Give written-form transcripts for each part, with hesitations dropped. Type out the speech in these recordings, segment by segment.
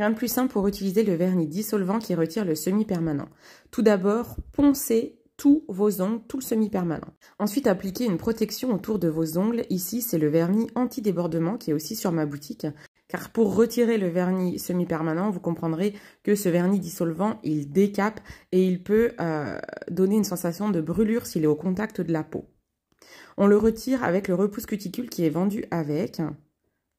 Rien de plus simple pour utiliser le vernis dissolvant qui retire le semi-permanent. Tout d'abord, poncez tous vos ongles, tout le semi-permanent. Ensuite, appliquez une protection autour de vos ongles. Ici, c'est le vernis anti-débordement qui est aussi sur ma boutique. Car pour retirer le vernis semi-permanent, vous comprendrez que ce vernis dissolvant, il décape et il peut donner une sensation de brûlure s'il est au contact de la peau. On le retire avec le repousse cuticule qui est vendu avec.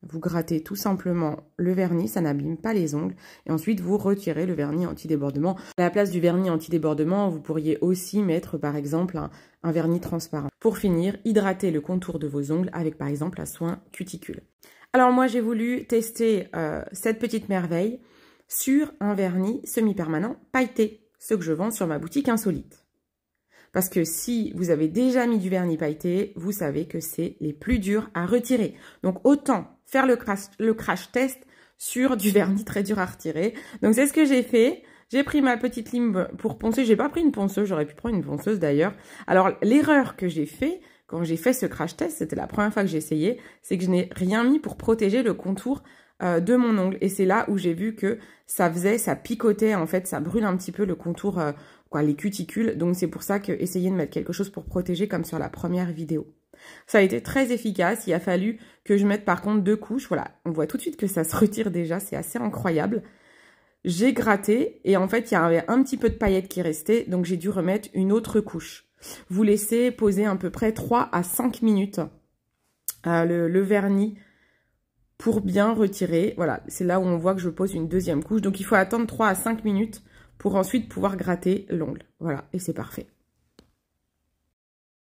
Vous grattez tout simplement le vernis, ça n'abîme pas les ongles. Et ensuite, vous retirez le vernis anti-débordement. À la place du vernis anti-débordement, vous pourriez aussi mettre, par exemple, un vernis transparent. Pour finir, hydratez le contour de vos ongles avec, par exemple, un soin cuticule. Alors moi, j'ai voulu tester cette petite merveille sur un vernis semi-permanent pailleté, ce que je vends sur ma boutique Insolite. Parce que si vous avez déjà mis du vernis pailleté, vous savez que c'est les plus durs à retirer. Donc autant faire le crash test sur du vernis très dur à retirer. Donc c'est ce que j'ai fait. J'ai pris ma petite lime pour poncer. J'ai pas pris une ponceuse, j'aurais pu prendre une ponceuse d'ailleurs. Alors l'erreur que j'ai fait quand j'ai fait ce crash test, c'était la première fois que j'ai essayé, c'est que je n'ai rien mis pour protéger le contour de mon ongle. Et c'est là où j'ai vu que ça picotait en fait, ça brûle un petit peu le contour, les cuticules. Donc c'est pour ça que essayez de mettre quelque chose pour protéger comme sur la première vidéo. Ça a été très efficace, il a fallu que je mette par contre 2 couches. Voilà, on voit tout de suite que ça se retire déjà, c'est assez incroyable. J'ai gratté et en fait il y avait un petit peu de paillettes qui restait, donc j'ai dû remettre une autre couche. Vous laissez poser à peu près 3 à 5 minutes le vernis pour bien retirer. Voilà, c'est là où on voit que je pose une deuxième couche. Donc il faut attendre 3 à 5 minutes pour ensuite pouvoir gratter l'ongle. Voilà, et c'est parfait.